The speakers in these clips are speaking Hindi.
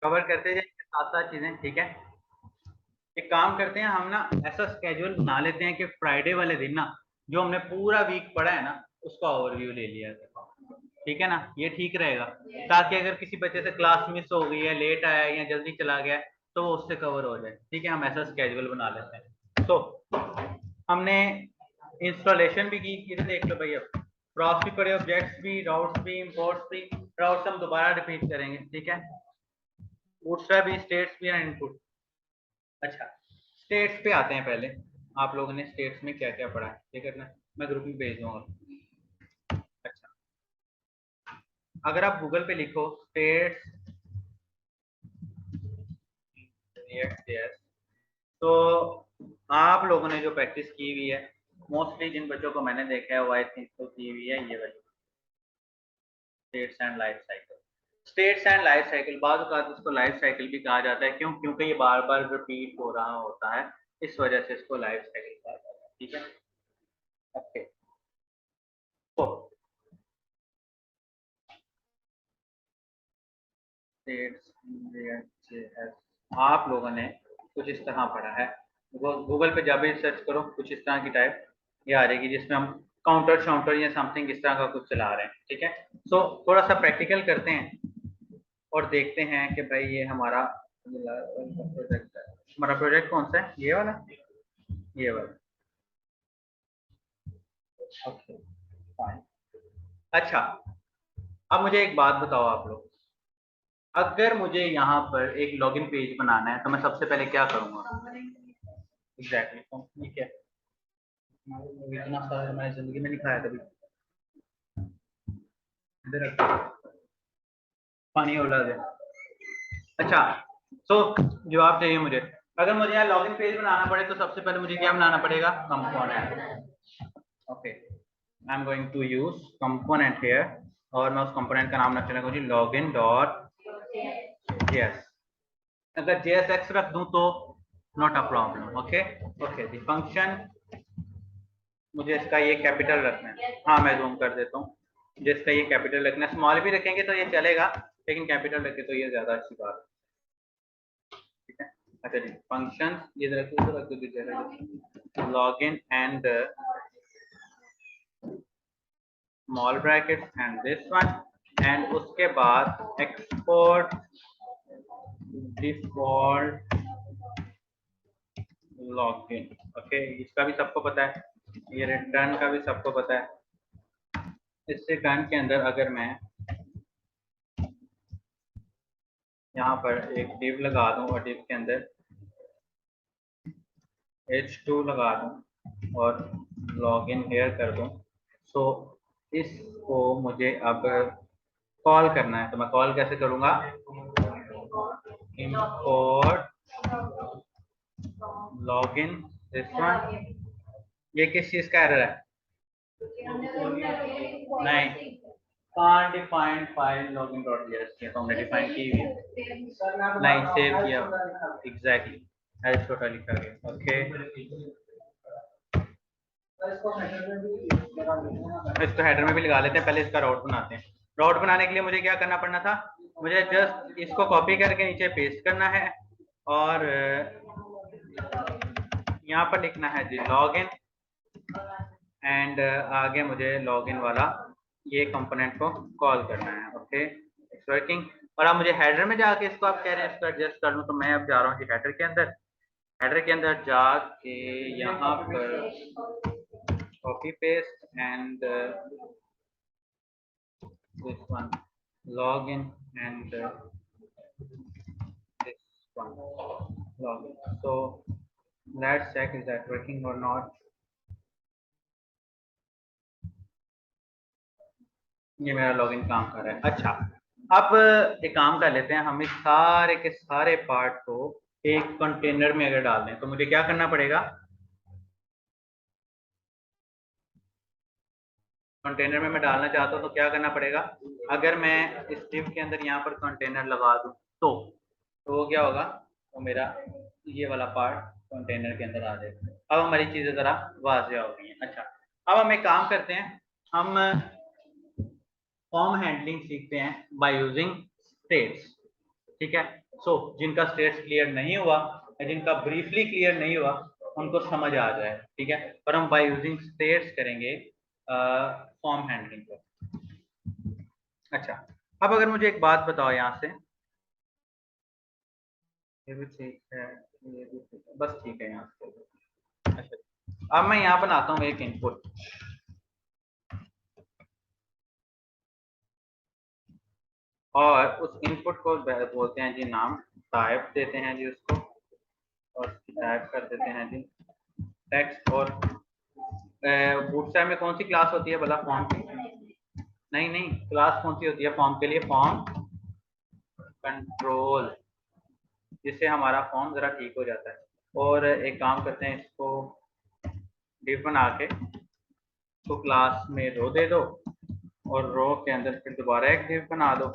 कवर करते जाएंगे साथ साथ चीजें, ठीक है। एक काम करते हैं हम ना, ऐसा स्केड्यूल बना लेते हैं कि फ्राइडे वाले दिन ना जो हमने पूरा वीक पढ़ा है ना उसका ओवरव्यू ले लिया जाए। ठीक है ना, ये ठीक रहेगा, ताकि अगर किसी बच्चे से क्लास मिस हो गई है, लेट आया है या जल्दी चला गया है, तो वो उससे कवर हो जाए। ठीक है, हम ऐसा स्केड्यूल बना लेते हैं। तो हमने इंस्टॉलेशन भी की, ये देख लो भाई। अब प्रॉप्स भी पढ़े, ऑब्जेक्ट्स भी, राउट्स भी, इंपोर्ट्स भी। राउट्स हम दोबारा रिपीट करेंगे, ठीक है। बूटस्ट्रैप भी, स्टेट्स भी, इनपुट। अच्छा, स्टेट्स पे आते हैं पहले। आप लोगों ने स्टेट्स में क्या क्या पढ़ा है, ठीक है ना, मैं ग्रुप में भेज दूंगा। अच्छा, अगर आप गूगल पे लिखो स्टेट्स रिएक्ट, तो आप लोगों ने जो प्रैक्टिस की हुई है, मोस्टली जिन बच्चों को मैंने देखा है वो आई थिंक तो की हुई है ये वाली, states and life cycle. States and life cycle, बाद इसको लाइफ साइकिल भी कहा जाता है, क्यों? क्योंकि ये बार बार रिपीट हो रहा होता है, इस वजह से इसको लाइफ साइकिल कहा जाता है। ठीक है, ओके। तो आप लोगों ने कुछ इस तरह पढ़ा है, गूगल पे जब भी सर्च करो कुछ इस तरह की टाइप ये आ जाएगी, जिसमें हम काउंटर शाउंटर या समथिंग इस तरह का कुछ चला रहे हैं। ठीक है, सो थोड़ा सा प्रैक्टिकल करते हैं और देखते हैं कि भाई ये हमारा प्रोजेक्ट है। हमारा प्रोजेक्ट कौन सा है, ये वाला, ये वाला। Okay, fine. अच्छा, अब मुझे एक बात बताओ आप लोग, अगर मुझे यहाँ पर एक लॉगिन पेज बनाना है तो मैं सबसे पहले क्या करूंगा? एग्जैक्टली, कंपनी क्या है? इतना सारा मैंने जिंदगी में नहीं खाया कभी। इधर रखो, पानी उला दे। अच्छा, तो जवाब चाहिए मुझे। अगर मुझे यहाँ लॉगिन पेज बनाना पड़े तो सबसे पहले मुझे क्या बनाना पड़ेगा? Component. Okay, I am going to use component here, और मैं उस कंपोनेंट का नाम रखने लगा जी लॉगिन डॉट जेएस। अगर जेएस एक्स रख दूं तो not a problem. Okay, okay the function, मुझे इसका ये कैपिटल रखना है। हाँ, मैं जूम कर देता हूँ। जिसका ये कैपिटल रखना है, स्मॉल भी रखेंगे तो ये चलेगा, लेकिन कैपिटल रखे तो ये ज्यादा अच्छी बात है। ठीक है, अच्छा जी, फंक्शन ये रख दो, log in and small bracket and this one, and उसके बाद export default log in. Okay, इसका भी सबको पता है, ये रिटर्न का भी सबको पता है। इससे रन के अंदर अगर मैं यहाँ पर एक div लगा दूं और div के अंदर h2 लगा दूं और लॉग इन हेयर कर दूं, सो इसको मुझे अब कॉल करना है। तो मैं कॉल कैसे करूंगा? import login this one। ये किस चीज का एरर है? नहीं, can't define file login.js, ये तो हमने डिफाइन की हुई है। नहीं, सेव किया, एग्जैक्टली एज छोटा लिखा गया। ओके, इसको हेडर में भी लगा लेते हैं, पहले इसका राउट बनाते हैं। राउट बनाने के लिए मुझे क्या करना पड़ना था? मुझे जस्ट इसको कॉपी करके नीचे पेस्ट करना है, और यहाँ पर लिखना है जी लॉगिन, एंड आगे मुझे लॉगिन वाला ये कंपोनेंट को कॉल करना है। Okay, it's working. और अब मुझे हेडर में जाके इसको आप कह रहे हैं इसको एडजस्ट कर लूँ, तो मैं अब जा रहा हूँ जी हेडर के अंदर। हेडर के अंदर जाके यहाँ पर copy paste and this one login and this one login. So let's check is that working or not. ये मेरा लॉगिन काम कर रहा है। अच्छा, अब एक काम कर लेते हैं, हम इस सारे के सारे पार्ट को एक कंटेनर में अगर डाल दें तो मुझे क्या करना पड़ेगा? कंटेनर में मैं डालना चाहता हूँ तो क्या करना पड़ेगा? अगर मैं इस div के अंदर यहाँ पर कंटेनर लगा दूँ तो वो क्या होगा? तो मेरा ये वाला पार्ट कंटेनर के अंदर आ जाएगा। अब हमारी चीजें जरा वाज़िया हो गई हैं। अच्छा, अब हम एक काम करते हैं, हम फॉर्म हैंडलिंग सीखते हैं बाय यूजिंग स्टेट्स। ठीक है, जिनका स्टेट्स क्लियर नहीं हुआ या जिनका ब्रीफली क्लियर नहीं हुआ उनको समझ आ जाए, ठीक है। पर हम बाय यूजिंग स्टेट्स करेंगे फॉर्म हैंडलिंग को। अच्छा, अब अगर मुझे एक बात बताओ यहाँ से, ये भी ठीक है, ये भी ठीक है, बस ठीक है यहाँ से। अच्छा, अब मैं यहाँ बनाता हूँ एक इनपुट, और उस इनपुट को बोलते हैं जी नाम, टाइप देते हैं जी उसको, और टाइप कर देते हैं जी टेक्स्ट। और बूटस्ट्रैप में कौन सी क्लास होती है भला फॉर्म की? नहीं नहीं, क्लास कौन सी होती है फॉर्म के लिए? फॉर्म कंट्रोल, जिससे हमारा फॉर्म जरा ठीक हो जाता है। और एक काम करते हैं, इसको डिव बना के तो क्लास में रो दे दो, और रो के अंदर फिर दोबारा एक डिव बना दो,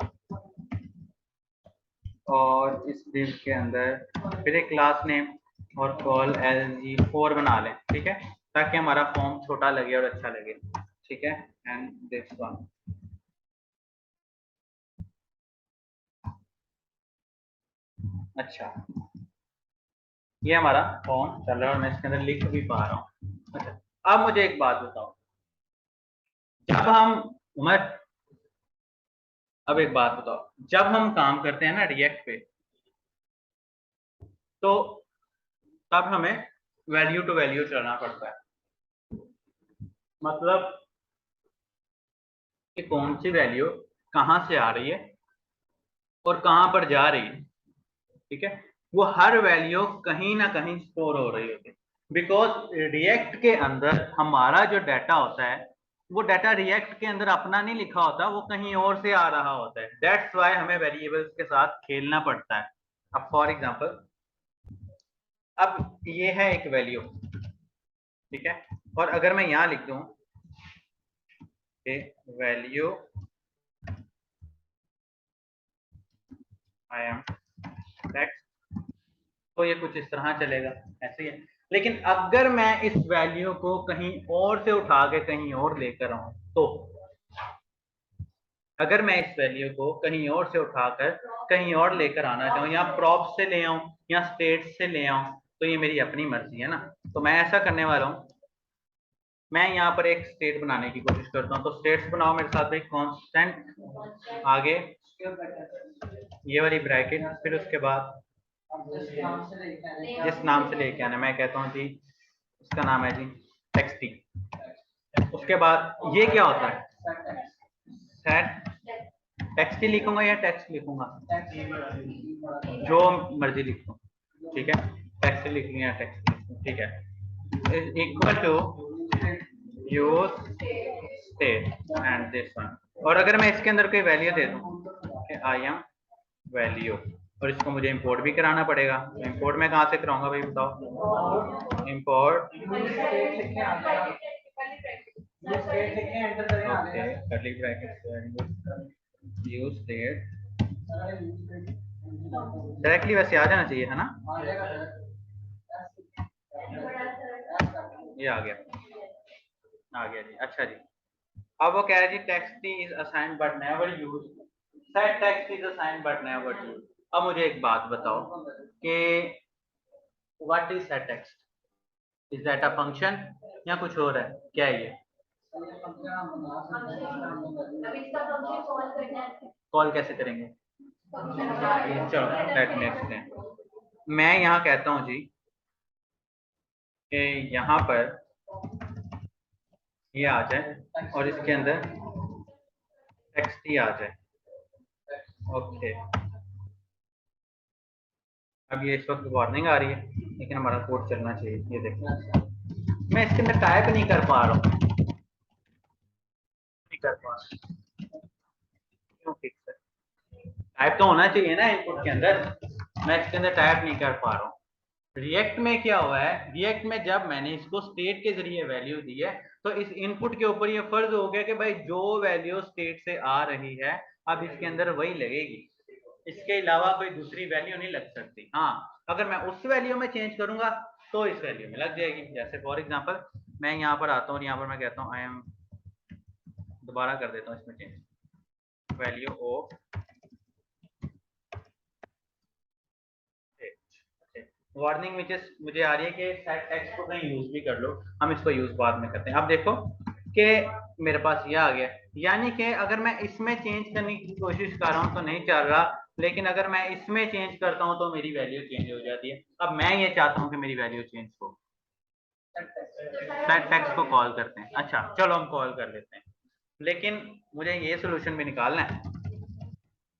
और इस डिव के अंदर फिर एक क्लास नेम और कॉल LG4 बना लें, ठीक है, ताकि हमारा फॉर्म छोटा लगे और अच्छा लगे, ठीक है। एंड दिस वन, अच्छा, ये हमारा फॉर्म चल रहा है और मैं इसके अंदर लिख भी पा रहा हूँ। अच्छा, अब मुझे एक बात बताओ, जब हम उमर अब एक बात बताओ, जब हम काम करते हैं ना रिएक्ट पे, तो तब हमें वैल्यू टू वैल्यू चलना पड़ता है। मतलब कि कौन सी वैल्यू कहाँ से आ रही है और कहाँ पर जा रही है, ठीक है। वो हर वैल्यू कहीं ना कहीं स्टोर हो रही होती है, बिकॉज रिएक्ट के अंदर हमारा जो डाटा होता है, वो डाटा रिएक्ट के अंदर अपना नहीं लिखा होता, वो कहीं और से आ रहा होता है। दैट्स वाई हमें वेरिएबल्स के साथ खेलना पड़ता है। अब फॉर एग्जांपल, अब ये है एक वैल्यू, ठीक है, और अगर मैं यहां लिख दूं वैल्यू आई एम टेक्स्ट, तो ये कुछ इस तरह चलेगा, ऐसे ही है। लेकिन अगर मैं इस वैल्यू को कहीं और से उठा के कहीं और लेकर आऊं, तो अगर मैं इस वैल्यू को कहीं और से उठाकर कहीं और लेकर आना चाहूँ, या प्रॉप से ले आऊं या स्टेट से ले आऊं, तो ये मेरी अपनी मर्जी है ना। तो मैं ऐसा करने वाला हूँ, मैं यहाँ पर एक स्टेट बनाने की कोशिश करता हूँ। तो स्टेट्स बनाओ मेरे साथ भाई, कांस्टेंट, आगे ये वाली ब्रैकेट, फिर उसके बाद जिस नाम से लेके आना, मैं कहता हूँ जी इसका नाम है जी टेक्सटी। उसके बाद ये क्या होता है, सेट टेक्स्ट ही लिखूंगा या टेक्स्ट लिखूंगा, जो मर्जी लिख दूं, ठीक है, टेक्स्ट लिख लूं या टेक्स्ट लिख दूं, ठीक है, is equal to use state and this one. और अगर मैं इसके अंदर कोई वैल्यू दे दूं, आई एम वैल्यू, और इसको मुझे इंपोर्ट भी कराना पड़ेगा, तो इंपोर्ट मैं कहाँ से कराऊंगा भाई बताओ? Import curly bracket use state, directly वैसे आ जाना चाहिए है ना, ये आ गया जी। अच्छा जी, अब वो कह रहे जी text is assigned but never use, set text is assigned but never use. अब मुझे एक बात बताओ कि what is set text, is that a function या कुछ और है, क्या है ये? कॉल कैसे करेंगे? चलो लेट मी एक्सप्लेन। मैं यहाँ कहता हूँ जी कि यहाँ पर ये आ जाए और इसके अंदर टेक्स्ट ही आ जाए, ओके। अब ये इस वक्त वार्निंग आ रही है, लेकिन हमारा कोड चलना चाहिए। ये देखो, मैं इसके अंदर टाइप नहीं कर पा रहा हूँ, नहीं कर पा रहा, क्यों फिक्स है? टाइप तो होना चाहिए ना इनपुट के अंदर, मैं इसके अंदर टाइप नहीं कर पा रहा हूँ। रिएक्ट में क्या हुआ है, रिएक्ट में जब मैंने इसको स्टेट के जरिए वैल्यू दी है, तो इस इनपुट के ऊपर ये फर्ज हो गया कि भाई जो वैल्यू स्टेट से आ रही है, अब इसके अंदर वही लगेगी, इसके अलावा कोई दूसरी वैल्यू नहीं लग सकती। हाँ, अगर मैं उस वैल्यू में चेंज करूंगा तो इस वैल्यू में लग जाएगी। जैसे फॉर एग्जांपल मैं यहाँ पर आता हूँ, यहाँ पर मैं कहता हूँ आई एम, दोबारा कर देता हूँ इसमें चेंज, वैल्यू ऑफ वार्निंग मुझे आ रही है कि सेट टेक्स्ट को कहीं यूज भी कर लो, हम इसको यूज बाद में करते हैं। अब देखो कि मेरे पास ये आ गया, यानी कि अगर मैं इसमें चेंज करने की कोशिश कर रहा हूँ तो नहीं चल रहा, लेकिन अगर मैं इसमें चेंज करता हूँ तो मेरी वैल्यू चेंज हो जाती है। अब मैं ये चाहता हूँ कि मेरी वैल्यू चेंज हो, सेट टेक्स्ट को कॉल करते हैं। अच्छा चलो हम कॉल कर लेते हैं, लेकिन मुझे ये सोल्यूशन भी निकालना है।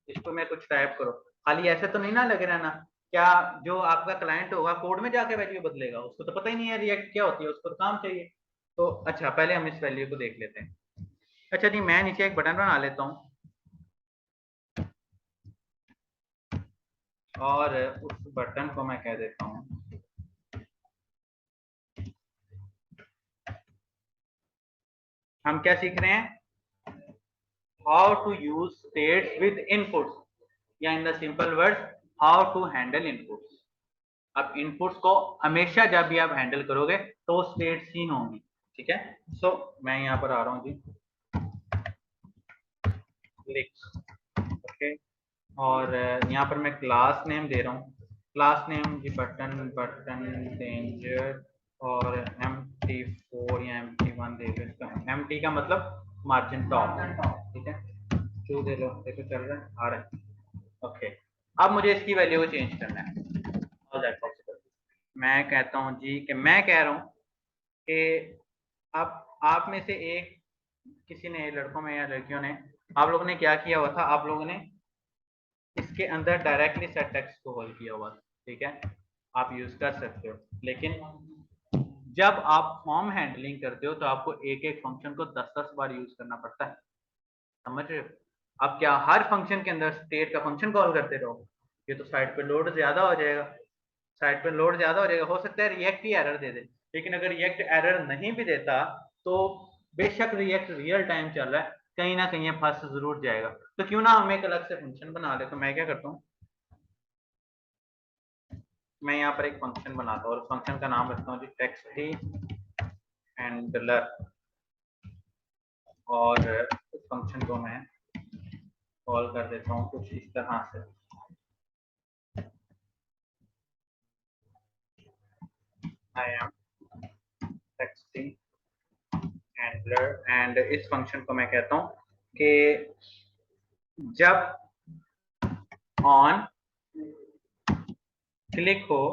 इसको मैं कुछ टाइप करो, खाली ऐसे तो नहीं ना लग रहा ना, क्या जो आपका क्लाइंट होगा कोड में जाके वैल्यू बदलेगा? उसको तो पता ही नहीं है रिएक्ट क्या होती है, उसको तो काम चाहिए। तो अच्छा पहले हम इस वैल्यू को देख लेते हैं। अच्छा जी, मैं नीचे एक बटन बना लेता हूँ और उस बटन को मैं कह देता हूँ हम क्या सीख रहे हैं, how to use states with inputs, या in the simple words how to handle inputs. अब इनपुट्स को हमेशा जब भी आप हैंडल करोगे तो स्टेट्स ही होंगी, ठीक है। सो मैं यहाँ पर आ रहा हूँ जी, लिख ओके, और यहाँ पर मैं क्लास नेम दे रहा हूँ, क्लास नेम जी बटन बटन डेंजर, और MT4 या MT1 दे देता हूँ। MT का मतलब मार्जिन टॉप, ठीक है। क्यों दे लो, देखो चल रहा है, आ रहा है, ओके। अब मुझे इसकी वैल्यू को चेंज करना है, हाउ दैट पॉसिबल। मैं कहता हूँ जी कि मैं कह रहा हूँ कि आप में से एक किसी ने, लड़कों में या लड़कियों ने, आप लोगों ने क्या किया हुआ था, आप लोगों ने इसके अंदर डायरेक्टली सेट टेक्स्ट को होल्ड किया हुआ, ठीक है। आप यूज कर सकते हो, लेकिन जब आप फॉर्म हैंडलिंग करते हो तो आपको एक एक फंक्शन को 10-10 बार यूज करना पड़ता है, समझ रहे हो? अब क्या हर फंक्शन के अंदर स्टेट का फंक्शन कॉल करते रहो, ये तो साइट पे लोड ज्यादा हो जाएगा, साइट पे लोड ज्यादा हो जाएगा। हो सकता है रिएक्ट ही एरर दे दे, लेकिन अगर रिएक्ट एरर नहीं भी देता तो बेशक रिएक्ट रियल टाइम चल रहा है, कहीं ना कहीं फंस जरूर जाएगा। तो क्यों ना हम एक अलग से फंक्शन बना ले। तो मैं क्या करता हूँ, मैं यहाँ पर एक फंक्शन बनाता हूँ और फंक्शन का नाम रखता हूँ जी टेक्स्ट हैंडलर, और उस फंक्शन को मैं कॉल कर देता हूँ कुछ इस तरह से, I am texting handler, and इस फंक्शन को मैं कहता हूँ कि जब ऑन क्लिक हो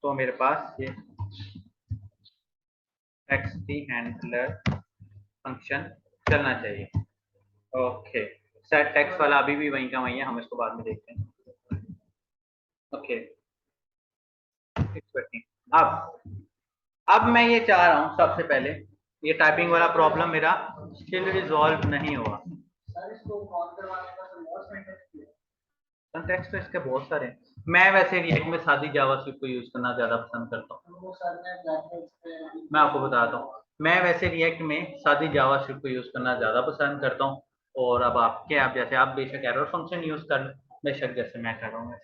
तो मेरे पास ये टेक्स्ट हैंडलर फंक्शन चलना चाहिए। ओके, सेट टेक्स्ट वाला अभी भी वहीं का वहीं है, हम इसको बाद में देखते हैं। ओके, अब अब मैं ये चाह रहा हूँ सबसे पहले, ये टाइपिंग वाला प्रॉब्लम मेरा स्टिल रिजॉल्व नहीं हुआ। कंटेक्स्ट तो इसके बहुत सारे हैं। मैं वैसे रिएक्ट में सादी जावास्क्रिप्ट को यूज करना ज्यादा पसंद करता हूँ। मैं आपको बताता हूँ, मैं वैसे रिएक्ट में सादी जावास्क्रिप्ट को यूज करना ज्यादा पसंद करता हूँ। और अब आपके, आप जैसे आप बेशक एरर फंक्शन यूज कर लो, बेशक जैसे मैं कर रहा हूँ,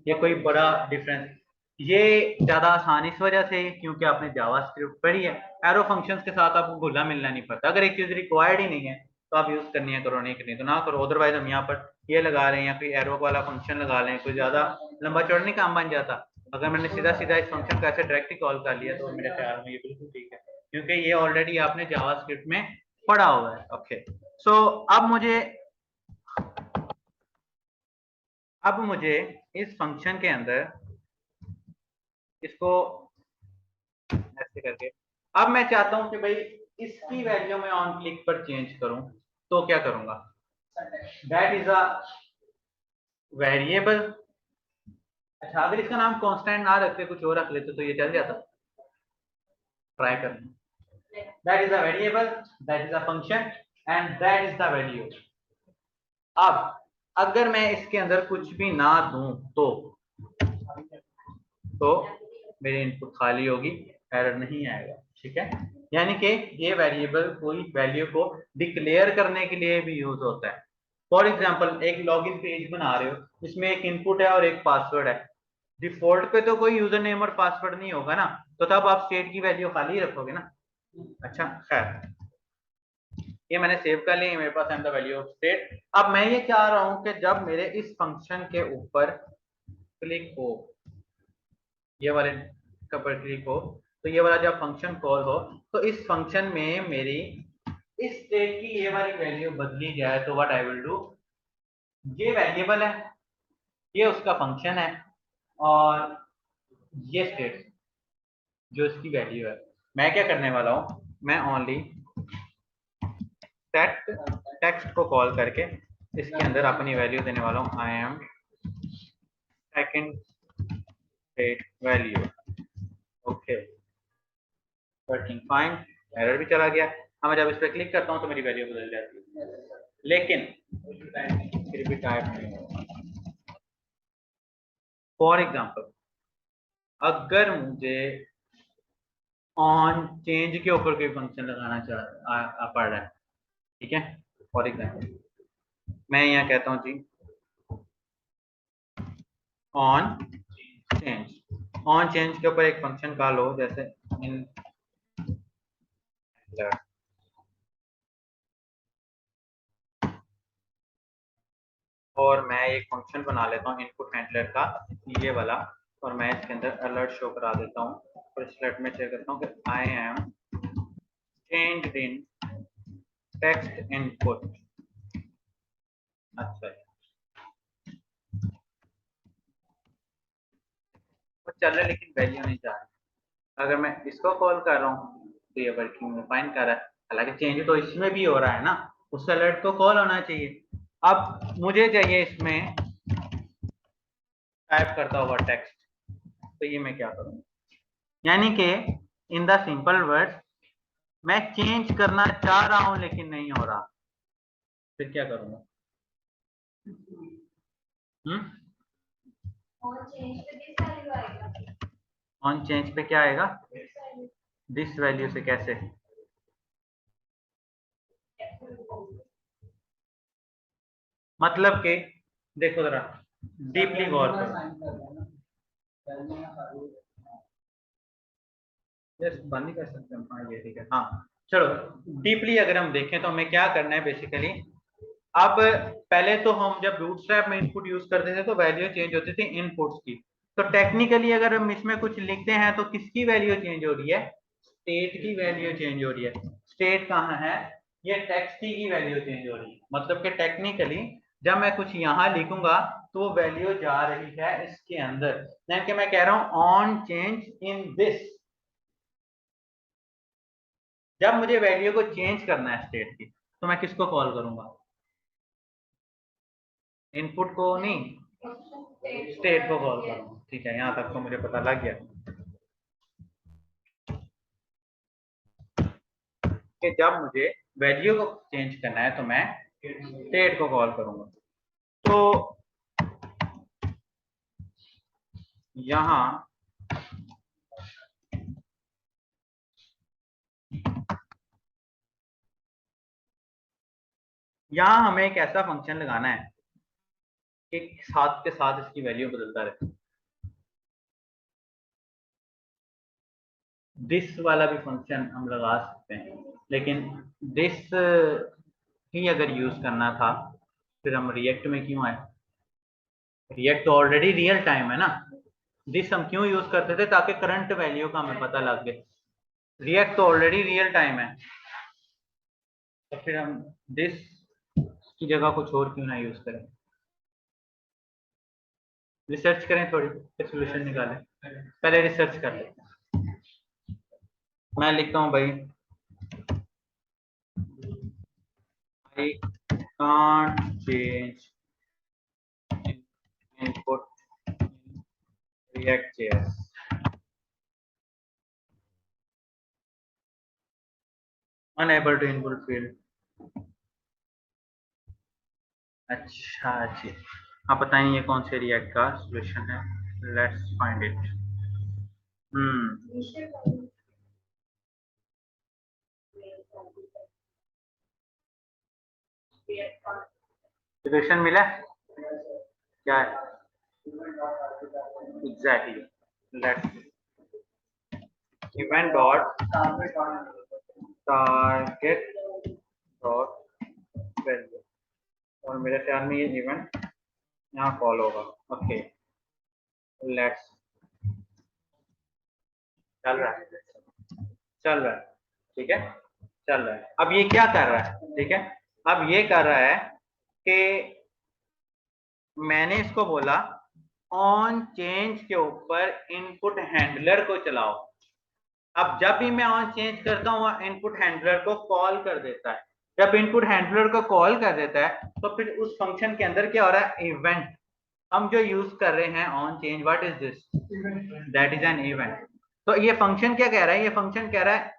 ये कोई बड़ा डिफरेंस, ये ज्यादा आसान इस वजह से क्योंकि आपने जावास्क्रिप्ट पढ़ी है। एरो फंक्शंस के साथ आपको घुलना मिलना नहीं पड़ता। अगर एक चीज रिक्वायर्ड ही नहीं है तो आप यूज करनी है करो, नहीं करनी तो ना करो। अदरवाइज हम यहाँ पर ये लगा रहे हैं या कोई एरो वाला फंक्शन लगा लें, कोई ज्यादा लंबा चौड़ा नहीं काम बन जाता। अगर मैंने सीधा सीधा इस फंक्शन को ऐसे डायरेक्टली कॉल कर लिया तो मेरे ख्याल में ये बिल्कुल ठीक है, क्योंकि ये ऑलरेडी आपने जावास्क्रिप्ट में पढ़ा हुआ है। ओके, सो अब मुझे इस फंक्शन के अंदर इसको ऐसे करके, अब मैं चाहता हूं कि भाई इसकी वैल्यू में ऑन क्लिक पर चेंज करूं, तो क्या करूंगा, दैट इज अ वेरिएबल। अच्छा, अगर इसका नाम कांस्टेंट ना रखते कुछ और रख लेते तो ये चल जाता, ट्राई करना। That is a variable, that is a function, and that is the value. अब अगर मैं इसके अंदर कुछ भी ना दूं तो मेरी इनपुट खाली होगी, एरर नहीं आएगा, ठीक है। यानी कि ये वेरिएबल कोई वैल्यू को डिक्लेयर करने के लिए भी यूज होता है। फॉर एग्जांपल एक लॉगिन पेज बना रहे हो, जिसमें एक इनपुट है और एक पासवर्ड है, डिफॉल्ट पे तो कोई यूजर नेम और पासवर्ड नहीं होगा ना, तो तब आप स्टेट की वैल्यू खाली रखोगे ना। अच्छा खैर, ये मैंने सेव कर लिया, मेरे पास एम द वैल्यू ऑफ स्टेट। अब मैं ये चाह रहा हूं कि जब मेरे इस फंक्शन के ऊपर क्लिक हो ये वाले का पर क्लिक हो तो ये वाला जब फंक्शन कॉल हो तो इस फंक्शन में मेरी इस स्टेट की ये वाली वैल्यू बदली जाए तो व्हाट आई विल डू, ये वेरिएबल है, ये उसका फंक्शन है और ये स्टेट जो इसकी वैल्यू है, मैं क्या करने वाला हूं, मैं ओनली सेट टेक्स्ट को कॉल करके इसके अंदर अपनी वैल्यू देने वाला हूं, I am second state value. Okay, working fine, error भी चला गया। अब मैं जब इस पर क्लिक करता हूं तो मेरी वैल्यू बदल जाती है, लेकिन फिर भी टाइप नहीं होगा। फॉर एग्जाम्पल अगर मुझे ऑन चेंज के ऊपर कोई फंक्शन लगाना पड़ रहा है, ठीक है, फॉर एग्जाम्पल मैं यहाँ कहता हूँ जी ऑन चेंज, ऑन चेंज के ऊपर एक फंक्शन कॉल हो जैसे इन, और मैं एक फंक्शन बना लेता हूँ इनपुट हैंडलर का ये वाला, और मैं इसके अंदर अलर्ट शो करा देता हूँ और इस अलर्ट में चेक करता हूँ कि I am changed in text input. अच्छा, वो चल रहा है लेकिन वैल्यू नहीं जा रही। अगर मैं इसको कॉल कर रहा हूँ तो ये वर्किंग में फाइन कर रहा है, हालांकि चेंज तो इसमें भी हो रहा है ना, उस अलर्ट को कॉल होना चाहिए। अब मुझे चाहिए इसमें टाइप करता हुआ टेक्स्ट, तो ये मैं क्या करूँगा, यानी कि इन द सिंपल वर्ड्स मैं चेंज करना चाह रहा हूं लेकिन नहीं हो रहा, फिर क्या करूंगा? ऑन चेंज पे क्या आएगा? दिस वैल्यू से कैसे? मतलब कि देखो जरा डीपली गौर करो, यस बंद नहीं कर सकते हम, हाँ ये ठीक है, हाँ चलो डीपली अगर हम देखें तो हमें क्या करना है बेसिकली। अब पहले तो हम जब बूटस्ट्रैप में इनपुट यूज करते थे तो वैल्यू चेंज होती थी इनपुट्स की, तो टेक्निकली अगर हम इसमें कुछ लिखते हैं तो किसकी वैल्यू चेंज हो रही है? स्टेट की वैल्यू चेंज हो रही है। स्टेट कहाँ है? ये टेक्स्ट की वैल्यू चेंज हो रही है, मतलब कि टेक्निकली जब मैं कुछ यहाँ लिखूंगा तो वो वैल्यू जा रही है इसके अंदर, यानी कि मैं कह रहा हूं ऑन चेंज इन दिस। जब मुझे वैल्यू को चेंज करना है स्टेट की तो मैं किसको कॉल करूंगा? इनपुट को नहीं, स्टेट को कॉल करूंगा। ठीक है, यहाँ तक तो मुझे पता लग गया कि जब मुझे वैल्यू को चेंज करना है तो मैं स्टेट को कॉल करूंगा। तो यहाँ हमें एक ऐसा फंक्शन लगाना है कि साथ के साथ इसकी वैल्यू बदलता रहे। दिस वाला भी फंक्शन हम लगा सकते हैं, लेकिन दिस ही अगर यूज करना था फिर हम रिएक्ट में क्यों आए? रिएक्ट तो ऑलरेडी रियल टाइम है ना। दिस हम क्यों यूज करते थे? ताकि करंट वैल्यू का हमें पता लग गए। रिएक्ट तो ऑलरेडी रियल टाइम है, तो फिर हम दिस की जगह कुछ और क्यों ना यूज करें? रिसर्च करें थोड़ी, सोल्यूशन निकालें, पहले रिसर्च कर लेते हैं। मैं लिखता हूँ भाई I can't change input React JS. Unable to input field. अच्छा जी, आप बताएं ये कौन से रिएक्ट का सोल्यूशन है? Let's find it. Hmm, solution मिला? क्या है exactly? Let's event dot target dot value, और मेरे ख्याल में ये इवेंट यहाँ कॉल होगा। ओके, लेट्स चल रहा है, चल रहा है, ठीक है, चल रहा है। अब ये क्या कर रहा है, ठीक है, अब ये कर रहा है कि मैंने इसको बोला ऑन चेंज के ऊपर इनपुट हैंडलर को चलाओ। अब जब भी मैं ऑन चेंज करता हूँ इनपुट हैंडलर को कॉल कर देता है। जब इनपुट हैंडलर को कॉल कर देता है तो फिर उस फंक्शन के अंदर क्या हो रहा है, इवेंट हम जो यूज कर रहे हैं on change, what is this, that is an event. तो ये फंक्शन क्या कह रहा है, ये फंक्शन कह रहा है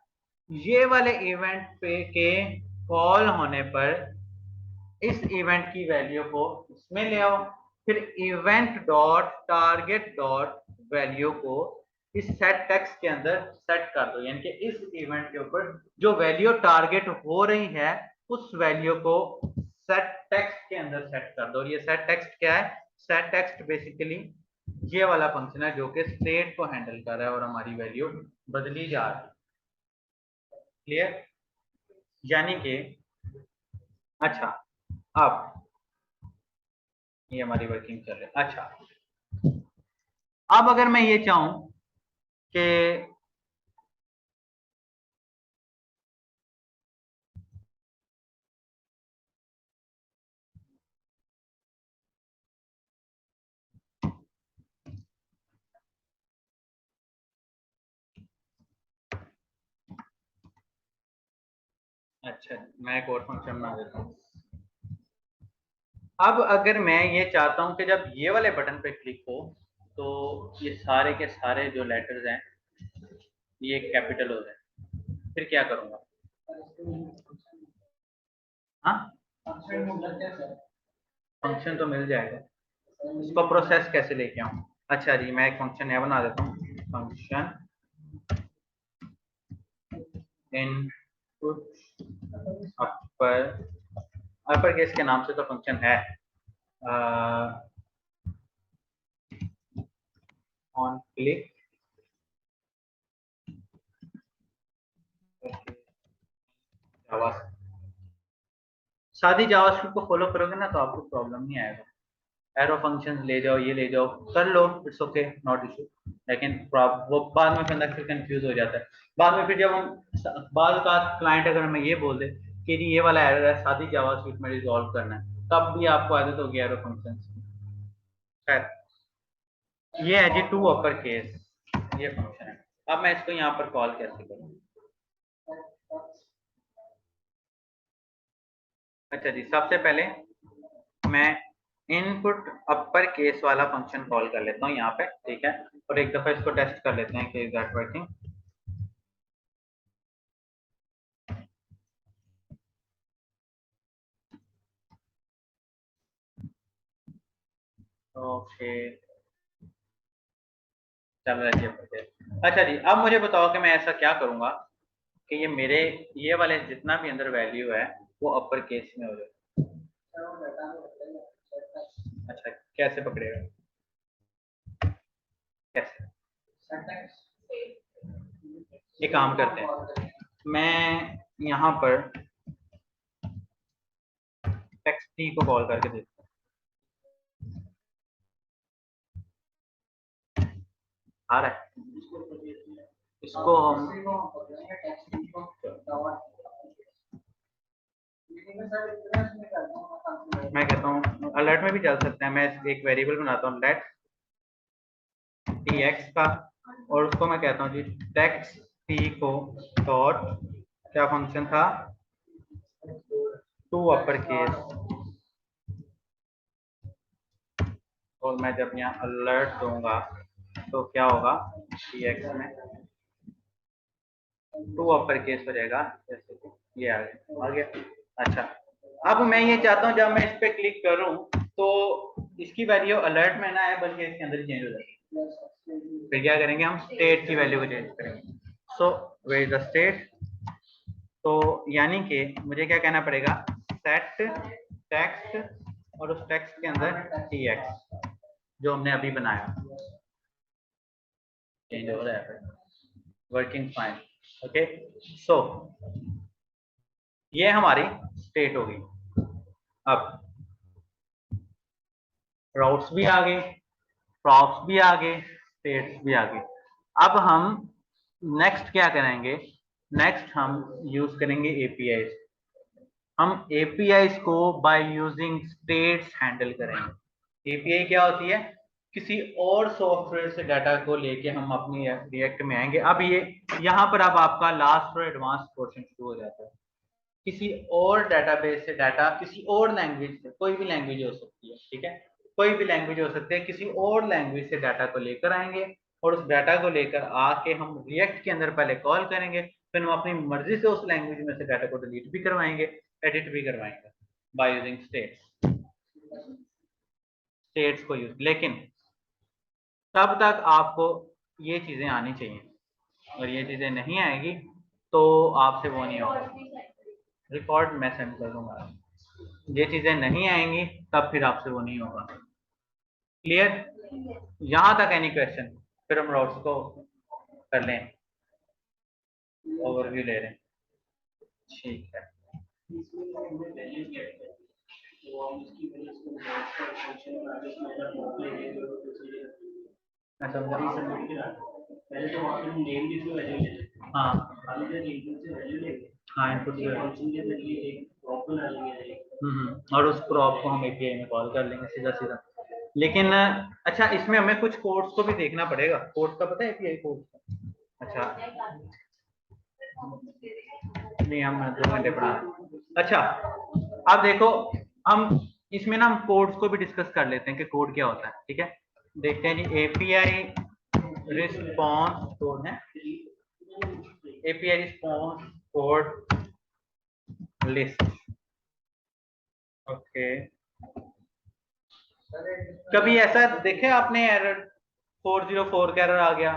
ये वाले इवेंट पे के कॉल होने पर इस इवेंट की वैल्यू को इसमें ले आओ, फिर event dot target dot value को इस सेट टेक्स्ट के अंदर सेट कर दो, यानी कि इस इवेंट के ऊपर जो वैल्यू टारगेट हो रही है उस वैल्यू को सेट टेक्स्ट के अंदर सेट कर दो। ये सेट टेक्स्ट क्या है, सेट टेक्स्ट बेसिकली ये वाला फंक्शन है जो कि स्टेट को हैंडल कर रहा है और हमारी वैल्यू बदली जा रही है। क्लियर, यानी कि अच्छा, अब ये हमारी वर्किंग चल रही है। अच्छा, अब अगर मैं ये चाहूं कि अच्छा मैं एक और फंक्शन बना देता हूँ। अब अगर मैं ये चाहता हूं कि जब ये वाले बटन पे क्लिक हो तो ये सारे के सारे जो लेटर्स हैं ये कैपिटल हो जाए, फिर क्या करूंगा? हाँ, फंक्शन तो मिल जाएगा, इसको प्रोसेस कैसे लेके आऊँ? अच्छा जी, मैं एक फंक्शन यहाँ बना देता हूँ, फंक्शन इनपुट अपर, अपर केस के नाम से तो फंक्शन है, ऑन क्लिक जावा, सादी जावास्क्रिप्ट को फॉलो करोगे ना तो आपको प्रॉब्लम नहीं आएगा। एरो फंक्शन ले जाओ, ये ले जाओ, कर लो, इट्स ओके, नॉट इशू। लेकिन वो बाद में फिर कंफ्यूज हो जाता है। बाद में फिर जब हम बाद का क्लाइंट अगर हमें ये बोल दे कि जी ये वाला एरर है, सादी जावास्क्रिप्ट में रिजॉल्व करना है, तब भी आपको आदत होगी एरो फंक्शन की। खैर, ये है जी टू अपर केस, ये फंक्शन है। अब मैं इसको यहाँ पर कॉल कैसे करूँ? अच्छा जी, सबसे पहले मैं इनपुट अपर केस वाला फंक्शन कॉल कर लेता हूँ यहाँ पे, ठीक है, और एक दफा इसको टेस्ट कर लेते हैं कि इज दैट वर्किंग। ओके, चल रहा है जी अपर केस। अच्छा जी, अब मुझे बताओ कि मैं ऐसा क्या करूंगा कि ये मेरे ये वाले जितना भी अंदर वैल्यू है वो अपर केस में हो जाए। अच्छा, कैसे पकड़ेगा, कैसे? ये काम करते हैं, मैं यहाँ पर टेक्स्ट टी को कॉल करके देखता हूँ, आ रहा है, इसको हम मैं कहता हूँ अलर्ट में भी चल सकता है। मैं एक वेरिएबल बनाता हूँ लेट टी एक्स का, और उसको मैं कहता हूँ जी टेक्स्ट टी को डॉट, क्या फंक्शन था, टू अपर केस, और मैं जब यहाँ अलर्ट दूंगा तो क्या होगा, टी एक्स में टू अपर केस हो जाएगा, जैसे कि ये आ गया। अच्छा, अब मैं ये चाहता हूँ जब मैं इस पे क्लिक करूँ तो इसकी वैल्यू अलर्ट में ना आए बल्कि इसके अंदर चेंज हो जाए। फिर क्या करेंगे, हम स्टेट की वैल्यू को चेंज करेंगे। So where is the state, तो यानी कि मुझे क्या कहना पड़ेगा, सेट टेक्स्ट और उस टेक्स्ट के अंदर टी एक्स जो हमने अभी बनाया, चेंज हो रहा है, वर्किंग फाइन। ओके, सो ये हमारी स्टेट होगी। अब राउट्स भी आ गए, प्रॉप्स भी आ गए, स्टेट्स भी आ गए। अब हम नेक्स्ट क्या करेंगे, नेक्स्ट हम यूज करेंगे एपीआई। हम एपीआई को बाय यूजिंग स्टेट्स हैंडल करेंगे। एपीआई क्या होती है, किसी और सॉफ्टवेयर से डाटा को लेके हम अपनी रिएक्ट में आएंगे। अब ये यहाँ पर अब आपका लास्ट और एडवांस पोर्शन शुरू हो जाता है। किसी और डेटाबेस से डाटा, किसी और लैंग्वेज से, कोई भी लैंग्वेज हो सकती है, ठीक है, कोई भी लैंग्वेज हो सकती है, किसी और लैंग्वेज से डाटा को लेकर आएंगे और उस डाटा को लेकर आके हम रिएक्ट के अंदर पहले कॉल करेंगे, फिर हम अपनी मर्जी से उस लैंग्वेज में से डाटा को डिलीट भी करवाएंगे, एडिट भी करवाएंगे बाय यूजिंग स्टेट्स। स्टेट्स को यूज, लेकिन तब तक आपको ये चीजें आनी चाहिए, और ये चीजें नहीं आएगी तो आपसे वो नहीं होगा। रिकॉर्ड मैं सेंड कर दूंगा, ये चीजें नहीं आएंगी तब फिर आपसे वो नहीं होगा। क्लियर? यहां तक एनी क्वेश्चन? फिर हम रोड्स को कर लें, ओवरव्यू ले रहे हैं, ठीक है। अच्छा, पहले तो वहाँ पे नेम भी इसमें वैल्यू लेते हैं। हाँ, अभी जब इनपुट से वैल्यू लेंगे, हाँ इनपुट से फंक्शन के जरिए एक प्रॉप बना लेंगे, और उस प्रॉप को हम एपीआई में कॉल कर लेंगे सीधा सीधा। लेकिन अच्छा, इसमें हमें कुछ कोड्स को भी देखना पड़ेगा। कोड्स का पता है एपीआई कोड? अच्छा, नहीं हम 2 घंटे पढ़ा। अच्छा, अब देखो, हम इसमें ना हम कोड्स को भी डिस्कस कर लेते हैं कि कोड क्या होता है, ठीक है। देखते हैं जी, एपीआई रिस्पॉन्स कोड है, API response code list. Okay, कभी ऐसा देखे आपने एरर 404 का एरर आ गया,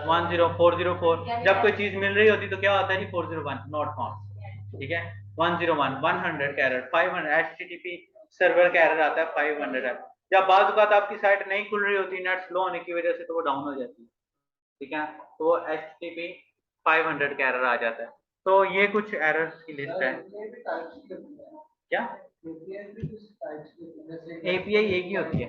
10404, जब कोई चीज मिल रही होती तो क्या होता है जी, 401 नॉट फाउंड, ठीक है। 101 100 का एरर, 500 एचटीटीपी सर्वर का एरर आता है 500 है। जब बाद बात आपकी साइट नहीं खुल रही होती नेट स्लो होने की वजह से, तो वो डाउन हो जाती है, ठीक है, तो वो एचटीटीपी 500 का एरर आ जाता है। तो ये कुछ एरर्स की लिस्ट है। क्या एपीआई एक ही होती है?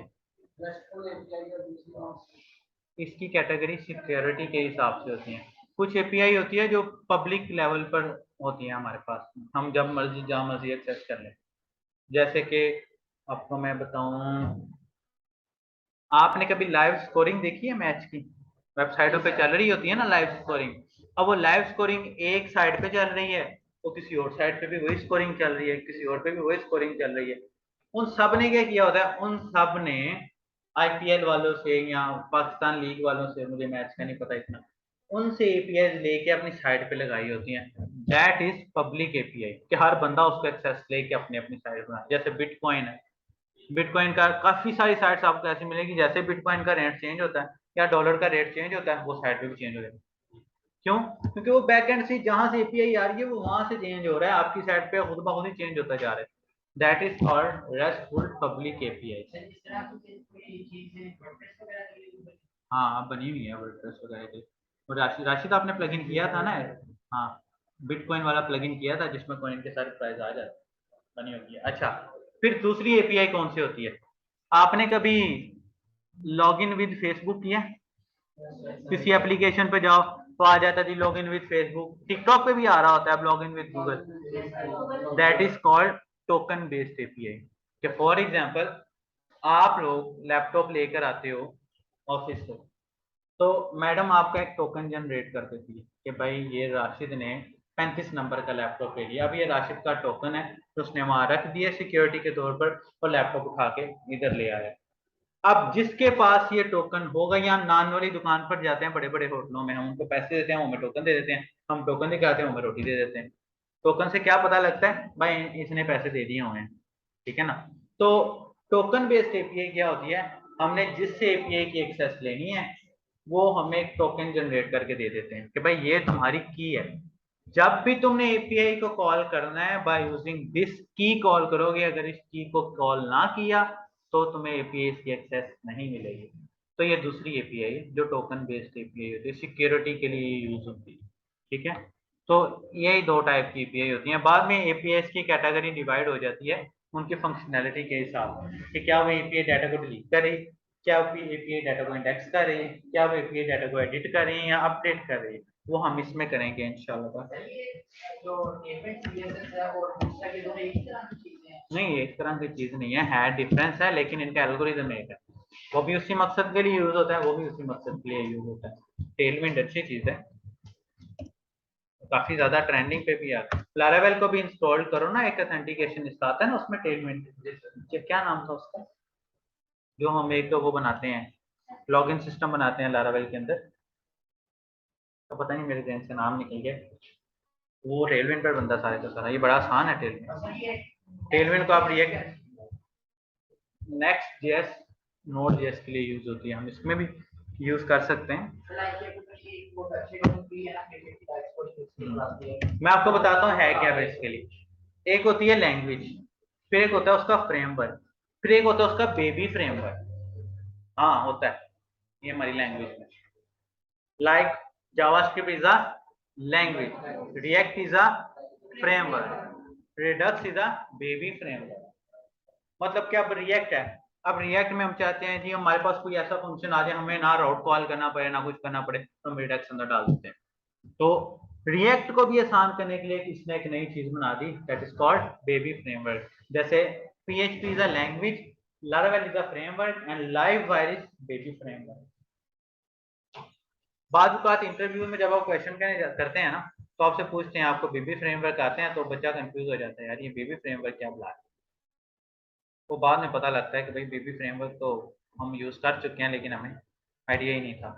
इसकी कैटेगरी सिक्योरिटी के हिसाब से होती है। कुछ एपीआई होती है जो पब्लिक लेवल पर होती है हमारे पास, हम जब मर्जी जहाँ मर्जी एक्सेस कर लें। जैसे कि आपको मैं बताऊं, आपने कभी लाइव स्कोरिंग देखी है मैच की? वेबसाइटों पे चल रही होती है ना लाइव स्कोरिंग। अब वो लाइव स्कोरिंग एक साइड पे चल रही है, तो किसी और साइड पे भी वही स्कोरिंग चल रही है, किसी और पे भी वही स्कोरिंग चल रही है। उन सब ने क्या किया होता है, उन सब ने आईपीएल वालों से या पाकिस्तान लीग वालों से, मुझे मैच का नहीं पता इतना, उनसे एपीआई लेके अपनी साइड पे लगाई होती हैं। दैट इज पब्लिक एपीआई, कि हर बंदा उसको एक्सेस लेके अपनी अपनी साइड बना। जैसे बिटकॉइन है, बिटकॉइन का काफी सारी साइट्स आपको ऐसी मिलेगी, जैसे बिटकॉइन का रेट चेंज होता है या डॉलर का रेट चेंज होता है, वो साइड पे भी चेंज हो जाएगा। क्यों? क्योंकि वो बैकएंड से जहां से एपीआई आ रही है वो वहां से चेंज हो रहा है, आपकी साइड पे खुद ब खुद ही चेंज होता जा रहा है। That is called restful public API. हाँ, अब बनी हुई है वर्डप्रेस वगैरह की। और राशिद आपने प्लगइन किया था ना? हाँ, बिटकॉइन वाला प्लगइन किया था जिसमें कॉइन के सारे प्राइस आ जाते, बनी होगी। अच्छा, फिर दूसरी एपीआई कौन सी होती है? आपने कभी लॉगिन विद फेसबुक किया? किसी एप्लीकेशन पे जाओ तो आ जाता जी लॉगिन विद फेसबुक, टिकटॉक पे भी आ रहा होता है अब login with Google. That is called token based API. कि फॉर एग्जांपल, आप लोग लैपटॉप लेकर आते हो ऑफिस से, तो मैडम आपका एक टोकन जनरेट कर देती है कि भाई ये राशिद ने 35 नंबर का लैपटॉप ले लिया। अब ये राशिद का टोकन है, तो उसने वहां रख दिया सिक्योरिटी के तौर पर, और लैपटॉप उठा के इधर ले आया। अब जिसके पास ये टोकन होगा, या नान वाली दुकान पर जाते हैं बड़े बड़े होटलों में, हम उनको पैसे देते हैं, वो हमें टोकन दे देते हैं, हम टोकन दिखाते हैं, वो हमें रोटी दे देते हैं। टोकन से क्या पता लगता है भाई इसने पैसे दे दिए हुए हैं, ठीक है ना। तो टोकन बेस्ड एपीआई क्या होती है, हमने जिससे एपीआई की एक्सेस लेनी है वो हमें एक टोकन जनरेट करके दे देते हैं कि भाई ये तुम्हारी की है। जब भी तुमने एपीआई को कॉल करना है बाय यूजिंग दिस की कॉल करोगे, अगर इस की को कॉल ना किया तो तुम्हें एपीआई की एक्सेस नहीं मिलेगी। तो ये दूसरी एपीआई है जो टोकन बेस्ड एपीआई होती है, सिक्योरिटी के लिए यूज होती है, ठीक है। तो यही 2 टाइप की एपीआई होती हैं। बाद में एपीआई की कैटेगरी डिवाइड हो जाती है उनकी फंक्शनैलिटी के हिसाब से, कि क्या वो एपीआई डाटा को डिलीट करेगी क्या वो एपीआई डाटा को इंडेक्स कर रही है, क्या वो एपीआई डाटा को एडिट कर रही है या अपडेट कर रही है, वो हम इसमें करेंगे इंशाल्लाह। नहीं एक तरह की चीज नहीं है डिफरेंस है, लेकिन इनका एल्गोरिदम एक है। वो भी उसी मकसद के लिए यूज होता है, वो भी उसी मकसद के लिए यूज होता है। टेलविंड अच्छी चीज है, काफी ज्यादा ट्रेंडिंग पे भी आता है। लारावेल को भी इंस्टॉल करो ना, एक ऑथेंटिकेशन आता है ना उसमें टेलविंड, क्या नाम था उसका, जो हम एक वो बनाते हैं, लॉगिन सिस्टम बनाते हैं लारावेल के अंदर, तो पता नहीं मेरे ध्यान से नाम निकल गया। वो टेलविंड पर बनता सारे का सारा, ये बड़ा आसान है टेलविंड। टेलविंड को आप react next JS node JS के लिए यूज होती है, हम इसमें भी यूज कर सकते हैं। मैं आपको बताता हूँ है क्या बेसिकली। एक होती है लैंग्वेज, फिर एक होता है उसका फ्रेमवर्क, फिर एक होता है उसका बेबी फ्रेमवर्क। हाँ होता है, ये हमारी लैंग्वेज में, like JavaScript is a language, React is a framework, Redux is a baby framework. मतलब क्या, अब रिएक्ट है, अब रिएक्ट में हम चाहते हैं जी हमारे पास कोई ऐसा फंक्शन आ जाए हमें ना राउट कॉल करना पड़े ना कुछ करना पड़े, तो हम रिडक्स अंदर डाल देते हैं। तो रिएक्ट को भी आसान करने के लिए इसने एक नई चीज बना दी, that is called baby framework. जैसे PHP is a language, Laravel is a framework and Livewire is baby framework. बाद बात इंटरव्यू में जब आप क्वेश्चन करते हैं ना, तो आपसे पूछते हैं आपको बेबी फ्रेमवर्क आते हैं, तो बच्चा कंफ्यूज हो जाता है यार ये बेबी फ्रेमवर्क क्या बुला रहा है। वो बाद में पता लगता है कि भाई बेबी फ्रेमवर्क तो हम यूज कर चुके हैं लेकिन हमें आइडिया ही नहीं था।